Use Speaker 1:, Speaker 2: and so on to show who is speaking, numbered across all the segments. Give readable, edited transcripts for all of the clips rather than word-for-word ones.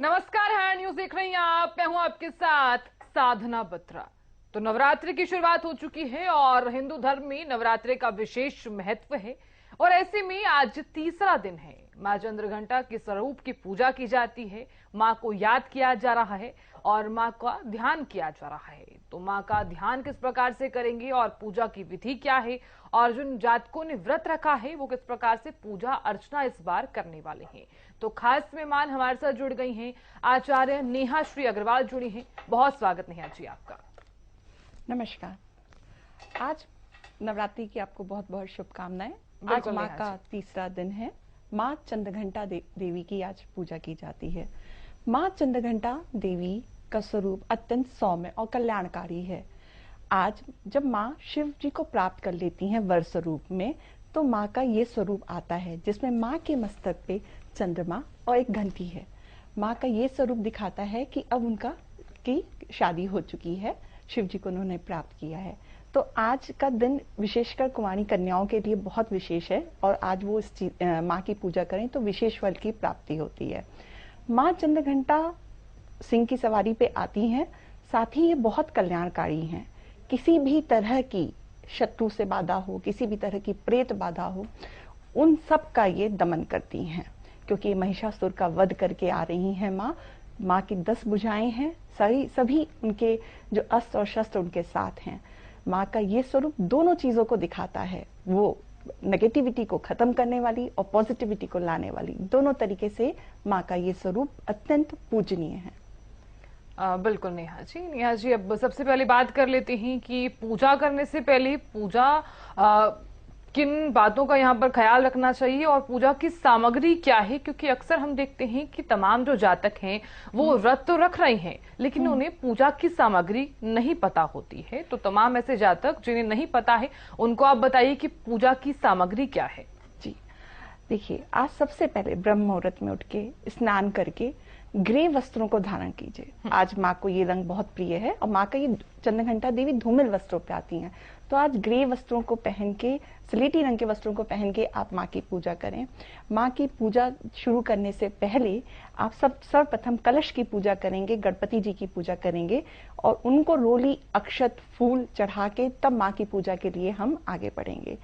Speaker 1: नमस्कार, है न्यूज देख रही हैं आप। मैं हूं आपके साथ साधना बत्रा। तो नवरात्रि की शुरुआत हो चुकी है और हिंदू धर्म में नवरात्रि का विशेष महत्व है और ऐसे में आज तीसरा दिन है। मां चंद्रघंटा के स्वरूप की पूजा की जाती है, मां को याद किया जा रहा है और मां का ध्यान किया जा रहा है। तो मां का ध्यान किस प्रकार से करेंगे और पूजा की विधि क्या है और जिन जातकों ने व्रत रखा है वो किस प्रकार से पूजा अर्चना इस बार करने वाले हैं। तो खास मेहमान हमारे साथ जुड़ गई हैं, आचार्य नेहा श्री अग्रवाल जुड़ी हैं। बहुत स्वागत नेहा जी आपका।
Speaker 2: नमस्कार। आज नवरात्रि की आपको बहुत बहुत शुभकामनाएं। आज माँ का तीसरा दिन है। माँ चंद्रघंटा देवी की आज पूजा की जाती है। माँ चंद्रघंटा देवी का स्वरूप अत्यंत सौम्य और कल्याणकारी है। आज जब माँ शिव जी को प्राप्त कर लेती हैं वर स्वरूप में, तो माँ का ये स्वरूप आता है जिसमें माँ के मस्तक पे चंद्रमा और एक घंटी है। माँ का ये स्वरूप दिखाता है कि अब उनका की शादी हो चुकी है, शिव जी को उन्होंने प्राप्त किया है। तो आज का दिन विशेषकर कुंवारी कन्याओं के लिए बहुत विशेष है और आज वो इस माँ की पूजा करें तो विशेष फल की प्राप्ति होती है। माँ चंद्रघंटा सिंह की सवारी पे आती हैं, साथ ही ये बहुत कल्याणकारी हैं। किसी भी तरह की शत्रु से बाधा हो, किसी भी तरह की प्रेत बाधा हो, उन सब का ये दमन करती हैं, क्योंकि महिषासुर का वध करके आ रही हैं माँ की 10 भुजाएं हैं, सभी उनके जो अस्त्र और शस्त्र उनके साथ हैं। माँ का ये स्वरूप दोनों चीजों को दिखाता है, वो नेगेटिविटी को खत्म करने वाली और पॉजिटिविटी को लाने वाली, दोनों तरीके से माँ का ये स्वरूप अत्यंत पूजनीय है।
Speaker 1: बिल्कुल नेहा जी, अब सबसे पहले बात कर लेते हैं कि पूजा करने से पहले पूजा किन बातों का यहाँ पर ख्याल रखना चाहिए और पूजा की सामग्री क्या है, क्योंकि अक्सर हम देखते हैं कि तमाम जो जातक हैं वो व्रत तो रख रहे हैं लेकिन उन्हें पूजा की सामग्री नहीं पता होती है। तो तमाम ऐसे जातक जिन्हें नहीं पता है उनको आप बताइए कि पूजा की सामग्री क्या है।
Speaker 2: जी देखिए, आज सबसे पहले ब्रह्म मुहूर्त में उठ के स्नान करके ग्रे वस्त्रों को धारण कीजिए। आज माँ को ये रंग बहुत प्रिय है और माँ का ये चंद्रघंटा देवी धूमिल वस्त्रों पे आती हैं, तो आज ग्रे वस्त्रों को पहन के, स्लेटी रंग के वस्त्रों को पहन के आप माँ की पूजा करें। माँ की पूजा शुरू करने से पहले आप सर्वप्रथम कलश की पूजा करेंगे, गणपति जी की पूजा करेंगे और उनको रोली अक्षत फूल चढ़ा के तब माँ की पूजा के लिए हम आगे बढ़ेंगे।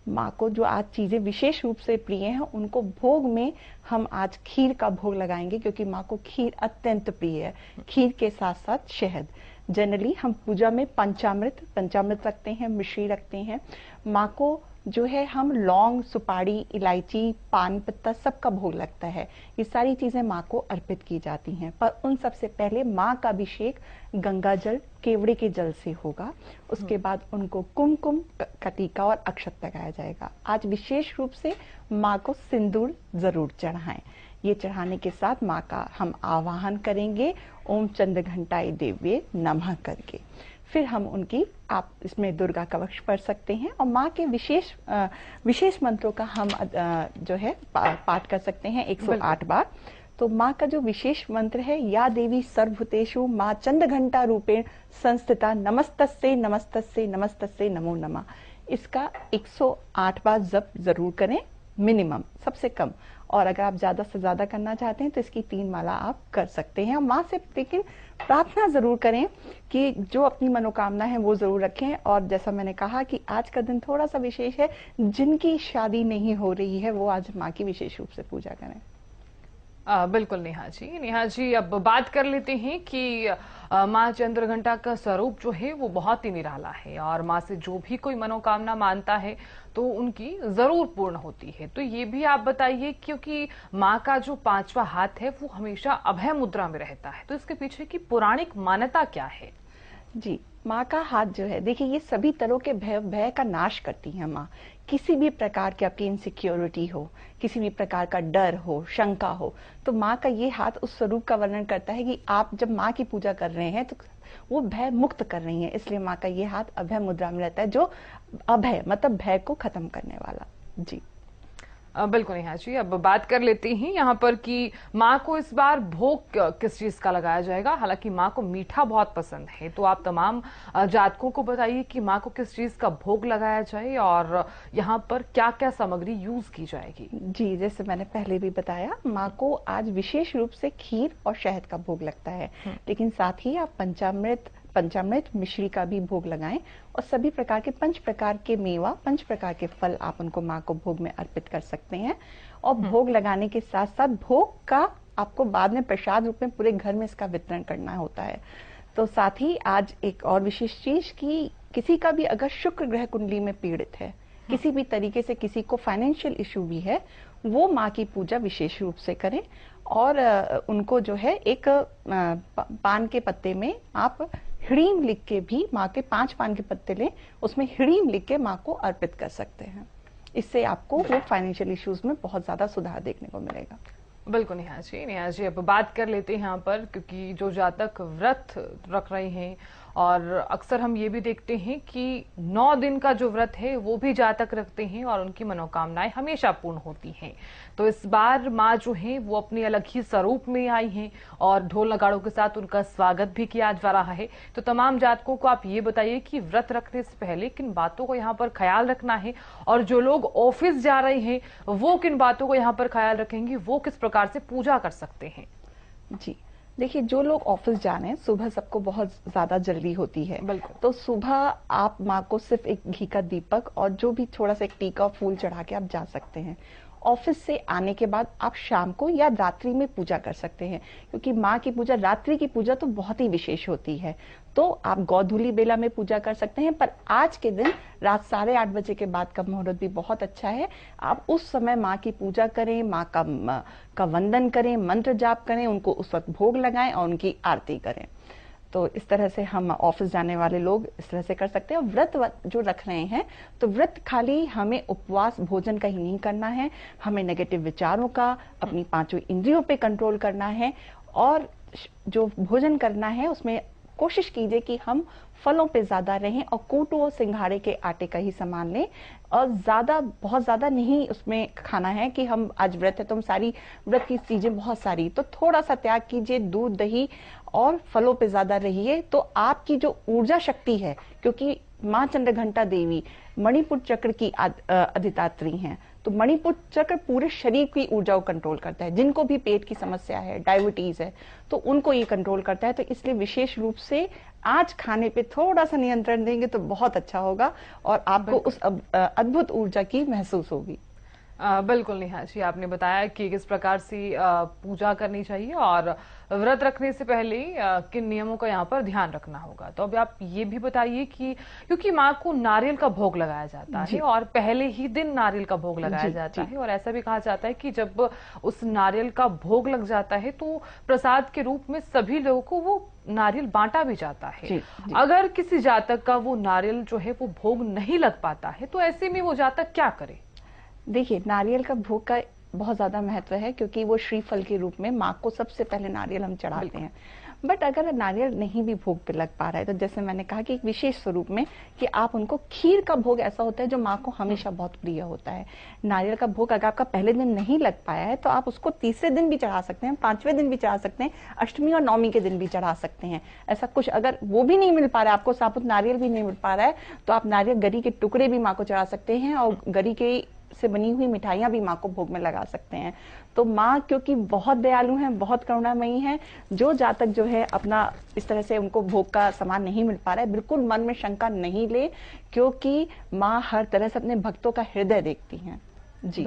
Speaker 2: माँ को जो आज चीजें विशेष रूप से प्रिय हैं उनको भोग में हम आज खीर का भोग लगाएंगे, क्योंकि माँ को खीर अत्यंत प्रिय है। खीर के साथ साथ शहद। जनरली हम पूजा में पंचामृत रखते हैं, मिश्री रखते हैं। माँ को जो है हम लौंग, सुपारी, इलायची, पान पत्ता सबका भोग लगता है। ये सारी चीजें माँ को अर्पित की जाती हैं, पर उन सबसे पहले माँ का अभिषेक गंगा जल, केवड़े के जल से होगा। उसके बाद उनको कुमकुम का टीका और अक्षत लगाया जाएगा। आज विशेष रूप से माँ को सिंदूर जरूर चढ़ाएं। ये चढ़ाने के साथ माँ का हम आवाहन करेंगे ओम चंद्रघंटाय देव्ये नमः करके। फिर हम उनकी, आप इसमें दुर्गा कवच पढ़ सकते हैं और माँ के विशेष मंत्रों का हम जो है पाठ कर सकते हैं 108 बार। तो माँ का जो विशेष मंत्र है, या देवी सर्वभूतेषु माँ चंद्रघंटा रूपेण संस्थिता नमस्तस्यै नमस्तस्यै नमस्तस्यै नमो नमः, इसका 108 बार जप जरूर करें, मिनिमम, सबसे कम। और अगर आप ज्यादा से ज्यादा करना चाहते हैं तो इसकी 3 माला आप कर सकते हैं। और माँ से लेकिन प्रार्थना जरूर करें कि जो अपनी मनोकामना है वो जरूर रखें। और जैसा मैंने कहा कि आज का दिन थोड़ा सा विशेष है, जिनकी शादी नहीं हो रही है वो आज माँ की विशेष रूप से पूजा करें।
Speaker 1: बिल्कुल नेहा जी, अब बात कर लेते हैं कि माँ चंद्रघंटा का स्वरूप जो है वो बहुत ही निराला है और माँ से जो भी कोई मनोकामना मानता है तो उनकी जरूर पूर्ण होती है। तो ये भी आप बताइए, क्योंकि माँ का जो 5वां हाथ है वो हमेशा अभय मुद्रा में रहता है, तो इसके पीछे की पौराणिक मान्यता क्या है?
Speaker 2: जी, माँ का हाथ जो है, देखिए ये सभी तरह के भय का नाश करती है माँ। किसी भी प्रकार की आपकी इनसिक्योरिटी हो, किसी भी प्रकार का डर हो, शंका हो, तो माँ का ये हाथ उस स्वरूप का वर्णन करता है कि आप जब माँ की पूजा कर रहे हैं तो वो भय मुक्त कर रही हैं। इसलिए माँ का ये हाथ अभय मुद्रा में रहता है, जो अभय मतलब भय को खत्म करने वाला। जी
Speaker 1: बिल्कुल नेहा जी, अब बात कर लेते हैं यहाँ पर कि माँ को इस बार भोग किस चीज का लगाया जाएगा। हालांकि माँ को मीठा बहुत पसंद है, तो आप तमाम जातकों को बताइए कि माँ को किस चीज का भोग लगाया जाए और यहाँ पर क्या क्या सामग्री यूज की जाएगी।
Speaker 2: जी, जैसे मैंने पहले भी बताया, माँ को आज विशेष रूप से खीर और शहद का भोग लगता है, लेकिन साथ ही आप पंचामृत मिश्री का भी भोग लगाएं और सभी प्रकार के 5 प्रकार के मेवा, 5 प्रकार के फल आप उनको माँ को भोग में अर्पित कर सकते हैं। और भोग लगाने के साथ साथ भोग का आपको बाद में प्रसाद रूप में पूरे घर में इसका वितरण करना होता है। तो साथ ही आज एक और विशेष चीज कि किसी का भी अगर शुक्र ग्रह कुंडली में पीड़ित है, किसी भी तरीके से किसी को फाइनेंशियल इशू भी है, वो माँ की पूजा विशेष रूप से करें और उनको जो है एक पान के पत्ते में आप ह्रीम लिख के भी माँ के 5 पान के पत्ते लें, उसमें ह्रीम लिख के माँ को अर्पित कर सकते हैं। इससे आपको वो फाइनेंशियल इश्यूज में बहुत ज्यादा सुधार देखने को मिलेगा।
Speaker 1: बिल्कुल नेहा जी, अब बात कर लेते हैं यहाँ पर, क्योंकि जो जातक व्रत रख रहे हैं और अक्सर हम ये भी देखते हैं कि 9 दिन का जो व्रत है वो भी जातक रखते हैं और उनकी मनोकामनाएं हमेशा पूर्ण होती हैं। तो इस बार माँ जो है वो अपनी अलग ही स्वरूप में आई हैं और ढोल नगाड़ों के साथ उनका स्वागत भी किया जा रहा है। तो तमाम जातकों को आप ये बताइए कि व्रत रखने से पहले किन बातों को यहाँ पर ख्याल रखना है, और जो लोग ऑफिस जा रहे हैं वो किन बातों को यहाँ पर ख्याल रखेंगे, वो किस प्रकार से पूजा कर सकते हैं।
Speaker 2: जी देखिए, जो लोग ऑफिस जाने, सुबह सबको बहुत ज्यादा जल्दी होती है, तो सुबह आप माँ को सिर्फ एक घी का दीपक और जो भी थोड़ा सा एक टीका फूल चढ़ा के आप जा सकते हैं। ऑफिस से आने के बाद आप शाम को या रात्रि में पूजा कर सकते हैं, क्योंकि माँ की पूजा, रात्रि की पूजा तो बहुत ही विशेष होती है। तो आप गौधूली बेला में पूजा कर सकते हैं, पर आज के दिन रात 8:30 बजे के बाद का मुहूर्त भी बहुत अच्छा है। आप उस समय माँ की पूजा करें, माँ का वंदन करें, मंत्र जाप करें, उनको उस वक्त भोग लगाएं और उनकी आरती करें। तो इस तरह से हम ऑफिस जाने वाले लोग इस तरह से कर सकते हैं। व्रत जो रख रहे हैं, तो व्रत खाली हमें उपवास भोजन का ही नहीं करना है, हमें नेगेटिव विचारों का, अपनी 5 इंद्रियों पे कंट्रोल करना है और जो भोजन करना है उसमें कोशिश कीजिए कि हम फलों पे ज्यादा रहें और कूटू और सिंघाड़े के आटे का ही सामान लें और बहुत ज्यादा नहीं उसमें खाना है कि हम आज व्रत है तो हम सारी व्रत की चीजें बहुत सारी, तो थोड़ा सा त्याग कीजिए, दूध दही और फलों पे ज्यादा रहिए। तो आपकी जो ऊर्जा शक्ति है, क्योंकि माँ चंद्रघंटा देवी मणिपुर चक्र की अधिदात्री हैं, तो मणिपुर चक्र पूरे शरीर की ऊर्जा को कंट्रोल करता है। जिनको भी पेट की समस्या है, डायबिटीज है, तो उनको ये कंट्रोल करता है। तो इसलिए विशेष रूप से आज खाने पे थोड़ा सा नियंत्रण देंगे तो बहुत अच्छा होगा और आपको उस अद्भुत ऊर्जा की महसूस होगी।
Speaker 1: बिल्कुल नेहा जी, आपने बताया कि किस प्रकार से पूजा करनी चाहिए और व्रत रखने से पहले किन नियमों का यहाँ पर ध्यान रखना होगा। तो अब आप ये भी बताइए कि क्योंकि माँ को नारियल का भोग लगाया जाता है और पहले ही दिन नारियल का भोग लगाया जाता है, और ऐसा भी कहा जाता है कि जब उस नारियल का भोग लग जाता है तो प्रसाद के रूप में सभी लोगों को वो नारियल बांटा भी जाता है। अगर किसी जातक का वो नारियल जो है वो भोग नहीं लग पाता है, तो ऐसे में वो जातक क्या करे?
Speaker 2: देखिए, नारियल का भोग का बहुत ज्यादा महत्व है, क्योंकि वो श्रीफल के रूप में माँ को सबसे पहले नारियल हम चढ़ाते हैं। बट अगर नारियल नहीं भी भोग पे लग पा रहा है, तो जैसे मैंने कहा कि एक विशेष स्वरूप में कि आप उनको खीर का भोग ऐसा होता है जो माँ को हमेशा बहुत प्रिय होता है। नारियल का भोग अगर आपका पहले दिन नहीं लग पाया है तो आप उसको तीसरे दिन भी चढ़ा सकते हैं, 5वें दिन भी चढ़ा सकते हैं, अष्टमी और नवमी के दिन भी चढ़ा सकते हैं। ऐसा कुछ अगर वो भी नहीं मिल पा रहा है, आपको साबुत नारियल भी नहीं मिल पा रहा है, तो आप नारियल गरी के टुकड़े भी माँ को चढ़ा सकते हैं और गरी के से बनी हुई मिठाइयां भी माँ को भोग में लगा सकते हैं। तो माँ क्योंकि बहुत दयालु हैं, बहुत करुणामयी हैं, जो जातक जो है अपना इस तरह से उनको भोग का सामान नहीं मिल पा रहा है, बिल्कुल मन में शंका नहीं ले, क्योंकि माँ हर तरह से अपने भक्तों का हृदय देखती हैं। जी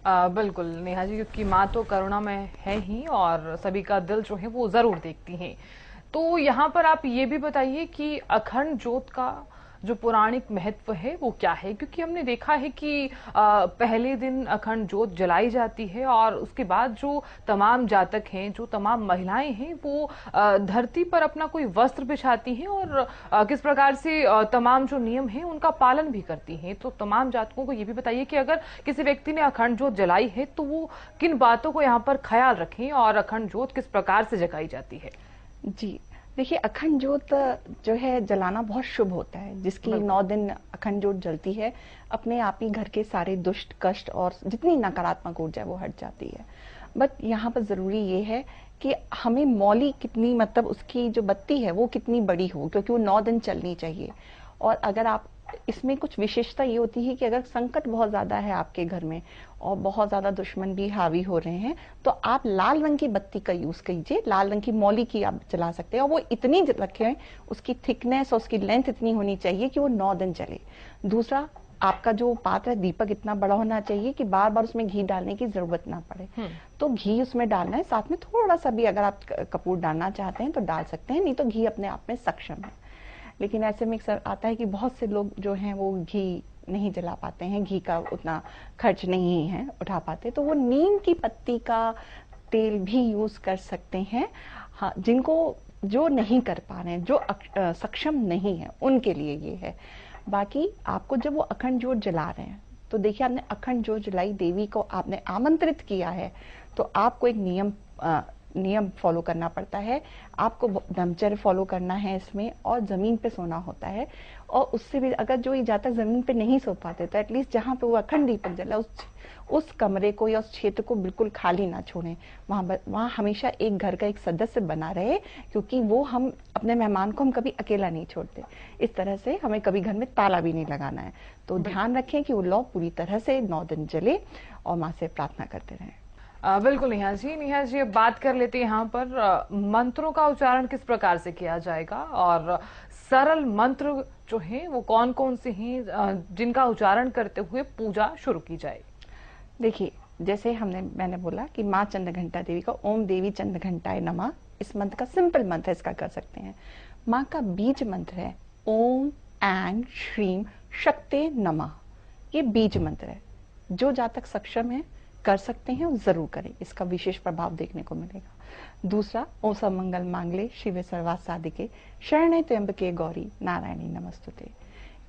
Speaker 1: बिल्कुल नेहा जी, क्योंकि माँ तो करुणामय है ही और सभी का दिल जो है वो जरूर देखती हैं। तो यहाँ पर आप ये भी बताइए कि अखंड ज्योत का जो पौराणिक महत्व है वो क्या है, क्योंकि हमने देखा है कि पहले दिन अखंड ज्योत जलाई जाती है और उसके बाद जो तमाम जातक हैं, जो तमाम महिलाएं हैं, वो धरती पर अपना कोई वस्त्र बिछाती हैं और किस प्रकार से तमाम जो नियम हैं उनका पालन भी करती हैं। तो तमाम जातकों को ये भी बताइए कि अगर किसी व्यक्ति ने अखंड ज्योत जलाई है तो वो किन बातों को यहाँ पर ख्याल रखें और अखंड ज्योत किस प्रकार से जगाई जाती है।
Speaker 2: जी देखिए, अखंड जोत जो है जलाना बहुत शुभ होता है। जिसकी 9 दिन अखंड जोत जलती है, अपने आप ही घर के सारे दुष्ट कष्ट और जितनी नकारात्मक ऊर्जा है वो हट जाती है। बट यहाँ पर जरूरी ये है कि हमें मौली कितनी, मतलब उसकी जो बत्ती है वो कितनी बड़ी हो, क्योंकि वो 9 दिन चलनी चाहिए। और अगर आप इसमें कुछ विशेषता ये होती है कि अगर संकट बहुत ज्यादा है आपके घर में और बहुत ज्यादा दुश्मन भी हावी हो रहे हैं, तो आप लाल रंग की बत्ती का यूज कीजिए। लाल रंग की मौली की आप जला सकते हैं, और वो इतनी रखें, उसकी थिकनेस और उसकी लेंथ इतनी होनी चाहिए कि वो 9 दिन चले। दूसरा, आपका जो पात्र है, दीपक इतना बड़ा होना चाहिए कि बार बार उसमें घी डालने की जरूरत ना पड़े। तो घी उसमें डालना है, साथ में थोड़ा सा भी अगर आप कपूर डालना चाहते हैं तो डाल सकते हैं, नहीं तो घी अपने आप में सक्षम है। लेकिन ऐसे में आता है कि बहुत से लोग जो हैं वो घी नहीं जला पाते हैं, घी का उतना खर्च नहीं है उठा पाते, तो वो नीम की पत्ती का तेल भी यूज कर सकते हैं। हाँ, जिनको जो नहीं कर पा रहे हैं, जो सक्षम नहीं है, उनके लिए ये है। बाकी आपको जब वो अखंड ज्योत जला रहे हैं, तो देखिए आपने अखंड ज्योत जलाई, देवी को आपने आमंत्रित किया है, तो आपको एक नियम फॉलो करना पड़ता है। आपको ब्रह्मचर्य फॉलो करना है इसमें, और जमीन पे सोना होता है। और उससे भी अगर जो ये जातक जमीन पे नहीं सो पाते, तो एटलीस्ट जहाँ पे वो अखंड दीपक जला, उस कमरे को या उस क्षेत्र को बिल्कुल खाली ना छोड़ें। वहाँ हमेशा एक घर का एक सदस्य बना रहे, क्योंकि वो हम अपने मेहमान को हम कभी अकेला नहीं छोड़ते। इस तरह से हमें कभी घर में ताला भी नहीं लगाना है। तो ध्यान रखें कि वो लौ पूरी तरह से 9 दिन जले, और माँ से प्रार्थना करते रहें।
Speaker 1: बिल्कुल नेहा जी, अब बात कर लेते हैं यहाँ पर मंत्रों का उच्चारण किस प्रकार से किया जाएगा, और सरल मंत्र जो हैं वो कौन कौन से हैं जिनका उच्चारण करते हुए पूजा शुरू की जाए।
Speaker 2: देखिए, जैसे मैंने बोला कि माँ चंद्रघंटा देवी का ओम देवी चंद्रघंटाय नमः, इस मंत्र का सिंपल मंत्र इसका कर सकते हैं। माँ का बीज मंत्र है ओम ऐं श्रीम शक्ते नमः, ये बीज मंत्र है। जो जातक सक्षम है कर सकते हैं और जरूर करें, इसका विशेष प्रभाव देखने को मिलेगा। दूसरा, ओम सर्वमंगल मांगल्ये शिवे सर्वार्थ साधिके शरण्ये त्र्यंबके गौरी नारायणी नमस्तुते।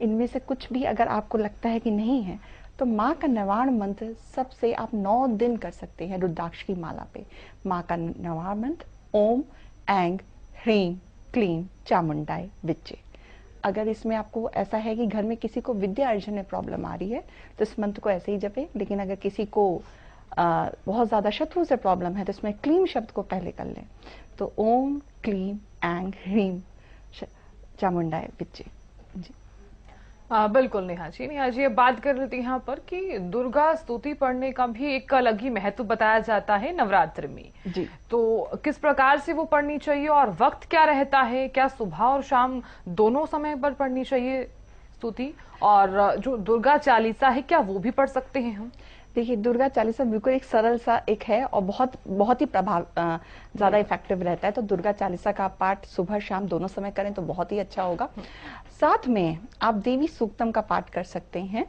Speaker 2: इनमें से कुछ भी अगर आपको लगता है कि नहीं है, तो माँ का नवाण मंत्र सबसे आप 9 दिन कर सकते हैं रुद्राक्ष की माला पे। माँ का नवाण मंत्र ओम ऐं ह्रीं क्लीं चामुंडाय विच्चे। अगर इसमें आपको ऐसा है कि घर में किसी को विद्या अर्जन में प्रॉब्लम आ रही है, तो इस मंत्र को ऐसे ही जपे। लेकिन अगर किसी को बहुत ज्यादा शत्रु से प्रॉब्लम है, तो इसमें क्लीम शब्द को पहले कर लें। तो ओम क्लीम ऐं ह्रीं चामुंडाय विच्चे। जी
Speaker 1: बिल्कुल नेहा जी, अब बात कर रही थी यहाँ पर कि दुर्गा स्तुति पढ़ने का भी एक अलग ही महत्व बताया जाता है नवरात्र में
Speaker 2: जी।
Speaker 1: तो किस प्रकार से वो पढ़नी चाहिए, और वक्त क्या रहता है, क्या सुबह और शाम दोनों समय पर पढ़नी चाहिए स्तुति, और जो दुर्गा चालीसा है क्या वो भी पढ़ सकते हैं हम।
Speaker 2: देखिए, दुर्गा चालीसा बिल्कुल एक सरल सा एक है, और बहुत ही ज्यादा इफेक्टिव रहता है। तो दुर्गा चालीसा का पाठ सुबह शाम दोनों समय करें तो बहुत ही अच्छा होगा। साथ में आप देवी सूक्तम का पाठ कर सकते हैं,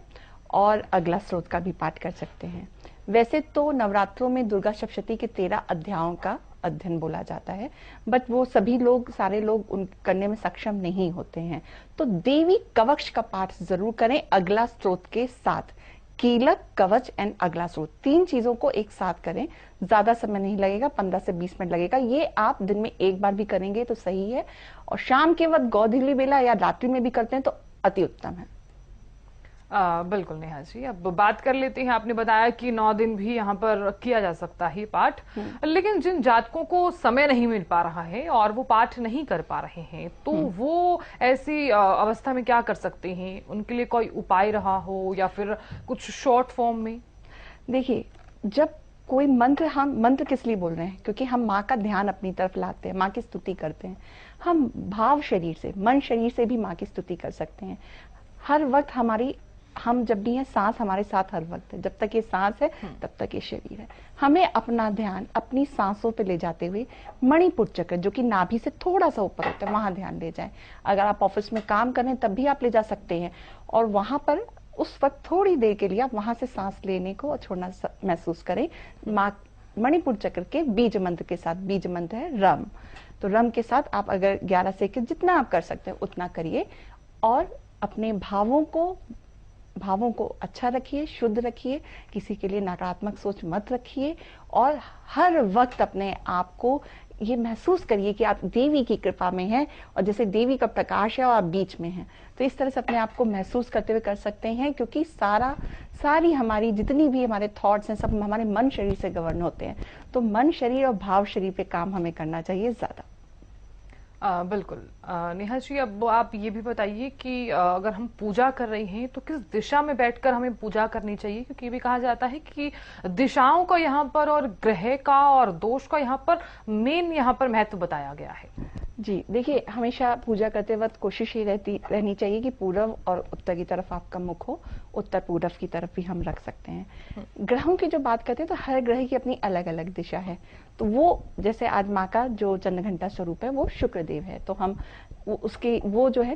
Speaker 2: और अगला स्रोत का भी पाठ कर सकते हैं। वैसे तो नवरात्रों में दुर्गा सप्तशती के 13 अध्यायों का अध्ययन बोला जाता है, बट वो सारे लोग उन करने में सक्षम नहीं होते हैं। तो देवी कवच का पाठ जरूर करें अगला स्रोत के साथ। कीलक, कवच एंड अगला स्रोत, 3 चीजों को एक साथ करें। ज्यादा समय नहीं लगेगा, 15 से 20 मिनट लगेगा। ये आप दिन में एक बार भी करेंगे तो सही है, और शाम के वक्त गोधूली बेला या रात्रि में भी करते हैं तो अति उत्तम है।
Speaker 1: बिल्कुल नेहा जी, अब बात कर लेते हैं। आपने बताया कि 9 दिन भी यहाँ पर किया जा सकता है पाठ, लेकिन जिन जातकों को समय नहीं मिल पा रहा है और वो पाठ नहीं कर पा रहे हैं, तो वो ऐसी अवस्था में क्या कर सकते हैं? उनके लिए कोई उपाय रहा हो, या फिर कुछ शॉर्ट फॉर्म में?
Speaker 2: देखिए, जब कोई मंत्र, हम मंत्र किस लिए बोल रहे हैं? क्योंकि हम माँ का ध्यान अपनी तरफ लाते हैं, माँ की स्तुति करते हैं। हम भाव शरीर से, मन शरीर से भी माँ की स्तुति कर सकते हैं। हर वक्त हम जब भी हैं, सांस हमारे साथ हर वक्त है। जब तक ये सांस है तब तक ये शरीर है। हमें अपना ध्यान अपनी सांसों पे ले जाते हुए मणिपुर चक्र, जो कि नाभि से थोड़ा सा ऊपर होता है, वहां ध्यान ले जाएं। अगर आप ऑफिस में काम कर रहे हैं तब भी आप ले जा सकते हैं, और वहां पर उस वक्त थोड़ी देर के लिए आप वहां से सांस लेने को और छोड़ना महसूस करें। मणिपुर चक्र के बीज मंत्र के साथ, बीज मंत्र है रम, तो रम के साथ आप अगर 11 सेकंड जितना आप कर सकते हैं उतना करिए, और अपने भावों को अच्छा रखिए, शुद्ध रखिए, किसी के लिए नकारात्मक सोच मत रखिए, और हर वक्त अपने आप को ये महसूस करिए कि आप देवी की कृपा में हैं और जैसे देवी का प्रकाश है और आप बीच में हैं। तो इस तरह से अपने आप को महसूस करते हुए कर सकते हैं, क्योंकि सारी हमारी जितनी भी हमारे थॉट्स हैं सब हमारे मन शरीर से गवर्न होते हैं। तो मन शरीर और भाव शरीर पे काम हमें करना चाहिए ज्यादा।
Speaker 1: बिल्कुल। नेहा जी, अब आप ये भी बताइए कि अगर हम पूजा कर रहे हैं तो किस दिशा में बैठकर हमें पूजा करनी चाहिए, क्योंकि ये भी कहा जाता है कि दिशाओं का यहाँ पर और ग्रह का और दोष का यहाँ पर मेन यहाँ पर महत्व बताया गया है।
Speaker 2: जी देखिए, हमेशा पूजा करते वक्त कोशिश ये रहनी चाहिए कि पूर्व और उत्तर की तरफ आपका मुख हो। उत्तर पूर्व की तरफ भी हम रख सकते हैं। ग्रहों की जो बात करते हैं तो हर ग्रह की अपनी अलग अलग दिशा है। तो वो जैसे आज माँ का जो चंद्रघंटा स्वरूप है वो शुक्र देव है, तो हम उसके वो जो है